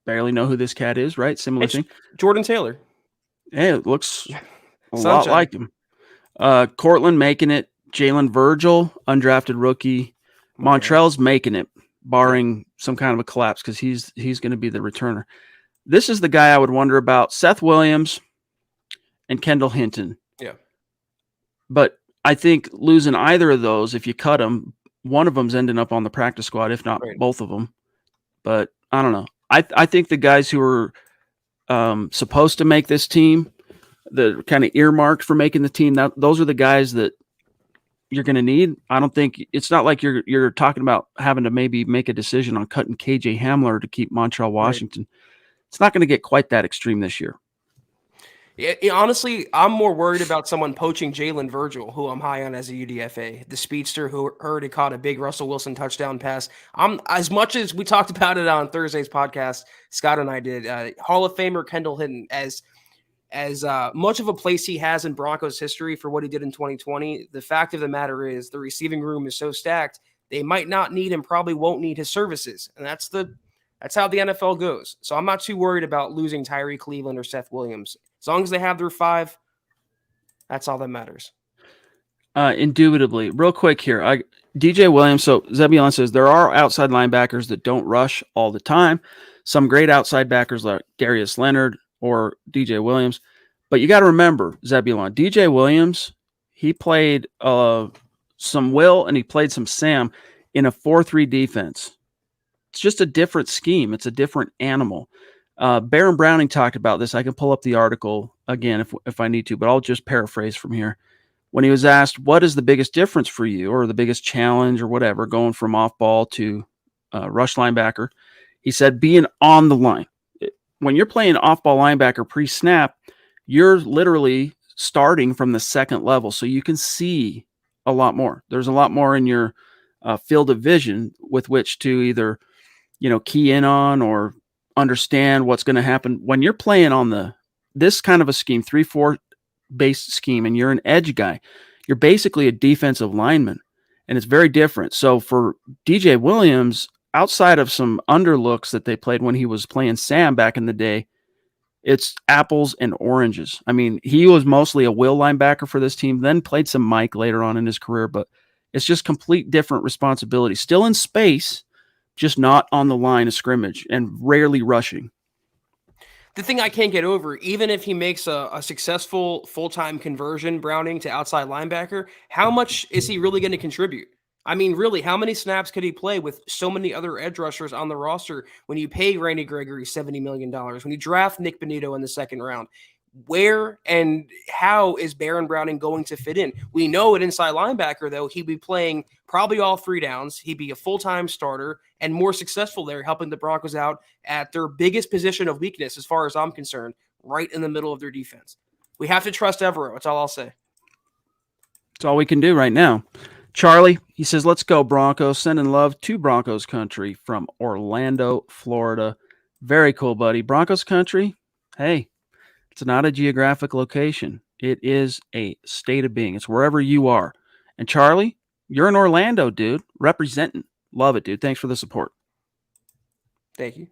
barely know who this cat is, right? Similar thing. Jordan Taylor. Hey, it looks a lot like him. Cortland making it. Jalen Virgil, undrafted rookie. Montrell's making it, barring some kind of a collapse, because he's going to be the returner. This is the guy I would wonder about. Seth Williams and Kendall Hinton. Yeah. But I think losing either of those, if you cut them, one of them's ending up on the practice squad, if not both of them. But I don't know. I think the guys who are supposed to make this team, the kind of earmarked for making the team, those are the guys that you're going to need. I don't think it's not like you're talking about having to maybe make a decision on cutting KJ Hamler to keep Montreal Washington. Right. It's not going to get quite that extreme this year. Yeah, honestly, I'm more worried about someone poaching Jalen Virgil, who I'm high on as a UDFA, the speedster who already caught a big Russell Wilson touchdown pass. As much as we talked about it on Thursday's podcast, Scott and I did, Hall of Famer Kendall Hinton, as much of a place he has in Broncos history for what he did in 2020, the fact of the matter is the receiving room is so stacked, they might not need and probably won't need his services. And that's how the NFL goes. So I'm not too worried about losing Tyree Cleveland or Seth Williams. As long as they have their 5, that's all that matters. Indubitably. Real quick here. DJ Williams, so Zebulon says there are outside linebackers that don't rush all the time. Some great outside backers like Darius Leonard or DJ Williams. But you got to remember, Zebulon, DJ Williams, he played some Will and he played some Sam in a 4-3 defense. It's just a different scheme. It's a different animal. Baron Browning talked about this. I can pull up the article again if I need to, but I'll just paraphrase from here. When he was asked, what is the biggest difference for you or the biggest challenge or whatever, going from off ball to rush linebacker, he said, being on the line. When you're playing off ball linebacker pre-snap, you're literally starting from the second level. So you can see a lot more. There's a lot more in your field of vision with which to either, key in on or understand what's going to happen. When you're playing on this kind of a scheme, 3-4 base scheme, and you're an edge guy, you're basically a defensive lineman, and it's very different. So for DJ Williams, outside of some underlooks that they played when he was playing Sam back in the day, it's apples and oranges. I mean, he was mostly a will linebacker for this team, then played some Mike later on in his career, but it's just complete different responsibility. Still in space, just not on the line of scrimmage and rarely rushing. The thing I can't get over, even if he makes a successful full-time conversion, Browning, to outside linebacker, how much is he really going to contribute? I mean, really, how many snaps could he play with so many other edge rushers on the roster when you pay Randy Gregory $70 million, when you draft Nick Bonito in the second round? Where and how is Baron Browning going to fit in? We know at inside linebacker, though, he'd be playing probably all 3 downs. He'd be a full-time starter and more successful there, helping the Broncos out at their biggest position of weakness, as far as I'm concerned, right in the middle of their defense. We have to trust Evero. That's all I'll say. That's all we can do right now. Charlie, he says, let's go Broncos. Sending love to Broncos Country from Orlando, Florida. Very cool, buddy. Broncos Country, hey, it's not a geographic location. It is a state of being. It's wherever you are. And Charlie, you're in Orlando, dude. Representing. Love it, dude. Thanks for the support. Thank you.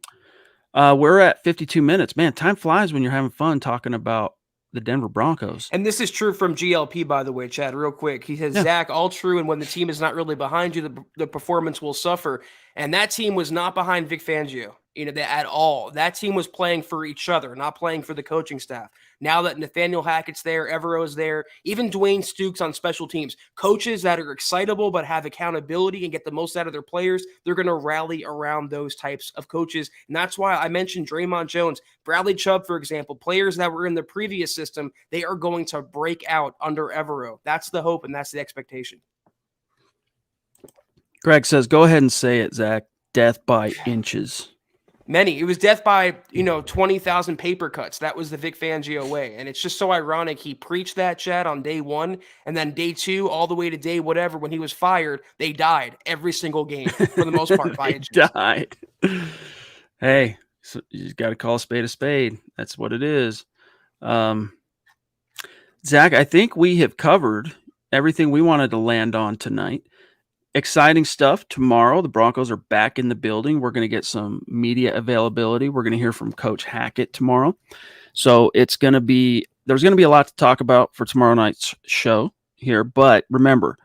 We're at 52 minutes. Man, time flies when you're having fun talking about the Denver Broncos. And this is true from GLP, by the way, Chad, real quick. He says, Zach, all true, and when the team is not really behind you, the performance will suffer. And that team was not behind Vic Fangio, at all. That team was playing for each other, not playing for the coaching staff. Now that Nathaniel Hackett's there, Evero's there, even Dwayne Stukes on special teams, coaches that are excitable but have accountability and get the most out of their players, they're going to rally around those types of coaches. And that's why I mentioned Draymond Jones, Bradley Chubb, for example, players that were in the previous system, they are going to break out under Evero. That's the hope and that's the expectation. Greg says, go ahead and say it, Zach. Death by inches. Many. It was death by, 20,000 paper cuts. That was the Vic Fangio way. And it's just so ironic. He preached that, Chad, on day 1. And then day 2, all the way to day whatever, when he was fired, they died every single game for the most part. By died. Hey, so you got to call a spade. That's what it is. Zach, I think we have covered everything we wanted to land on tonight. Exciting stuff tomorrow. The Broncos are back in the building. We're going to get some media availability. We're going to hear from Coach Hackett tomorrow. So there's going to be a lot to talk about for tomorrow night's show here. But remember,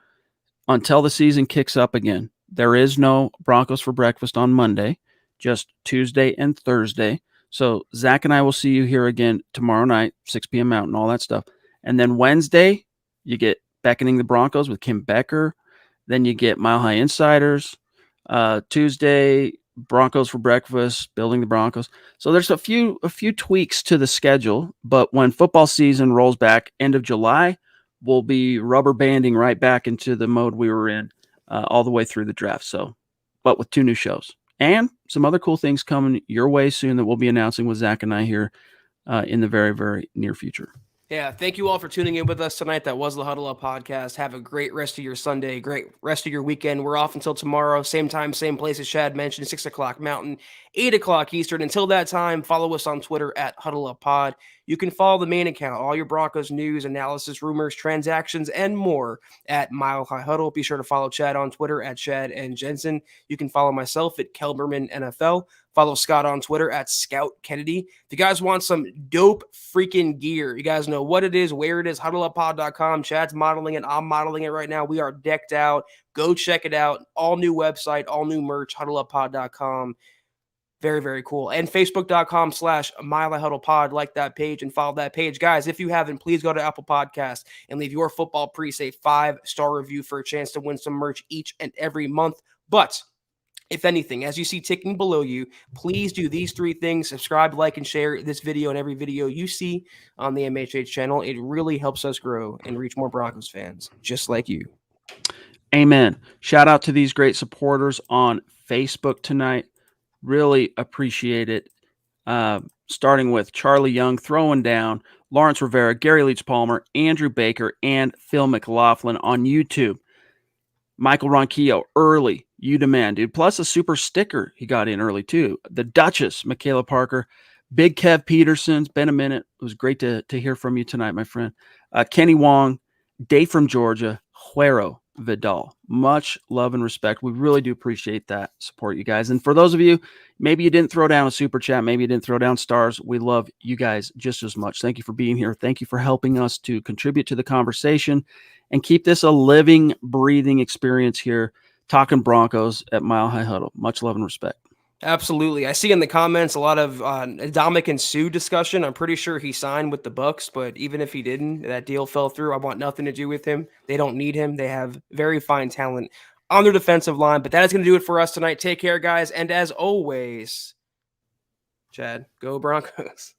until the season kicks up again, there is no Broncos for Breakfast on Monday, just Tuesday and Thursday. So Zach and I will see you here again tomorrow night, 6 p.m. Mountain, all that stuff. And then Wednesday, you get Beckoning the Broncos with Kim Becker. Then you get Mile High Insiders. Tuesday, Broncos for Breakfast, Building the Broncos. So there's a few tweaks to the schedule, but when football season rolls back end of July, we'll be rubber banding right back into the mode we were in all the way through the draft. So, but with 2 new shows and some other cool things coming your way soon that we'll be announcing with Zach and I here in the very, very near future. Yeah, thank you all for tuning in with us tonight. That was the Huddle Up Podcast. Have a great rest of your Sunday, great rest of your weekend. We're off until tomorrow, same time, same place as Chad mentioned, 6 o'clock Mountain, 8 o'clock Eastern. Until that time, follow us on Twitter at Huddle Up Pod. You can follow the main account, all your Broncos news, analysis, rumors, transactions, and more at Mile High Huddle. Be sure to follow Chad on Twitter at Chad and Jensen. You can follow myself at Kelberman NFL. Follow Scott on Twitter at Scout Kennedy. If you guys want some dope freaking gear, you guys know what it is, where it is, huddleuppod.com. Chad's modeling it. I'm modeling it right now. We are decked out. Go check it out. All new website, all new merch, huddleuppod.com. Very, very cool. And facebook.com/MileHuddlePod. Like that page and follow that page. Guys, if you haven't, please go to Apple Podcasts and leave your football priest a 5-star review for a chance to win some merch each and every month. But if anything, as you see ticking below you, please do these 3 things: subscribe, like, and share this video and every video you see on the MHH channel. It really helps us grow and reach more Broncos fans just like you. Amen. Shout out to these great supporters on Facebook tonight. Really appreciate it. Starting with Charlie Young, Throwing Down, Lawrence Rivera, Gary Leach Palmer, Andrew Baker, and Phil McLaughlin on YouTube. Michael Ronquillo, early, you demand, dude. Plus a super sticker he got in early, too. The Duchess, Michaela Parker, Big Kev Peterson. It's been a minute. It was great to hear from you tonight, my friend. Kenny Wong, Dave from Georgia, Juero Vidal. Much love and respect. We really do appreciate that support, you guys. And for those of you, maybe you didn't throw down a super chat, maybe you didn't throw down stars, we love you guys just as much. Thank you for being here. Thank you for helping us to contribute to the conversation and keep this a living, breathing experience here, talking Broncos at Mile High Huddle. Much love and respect. Absolutely. I see in the comments a lot of Dominic and Sue discussion. I'm pretty sure he signed with the Bucks, but even if he didn't, that deal fell through. I want nothing to do with him. They don't need him. They have very fine talent on their defensive line. But that is going to do it for us tonight. Take care, guys. And as always, Chad, go Broncos.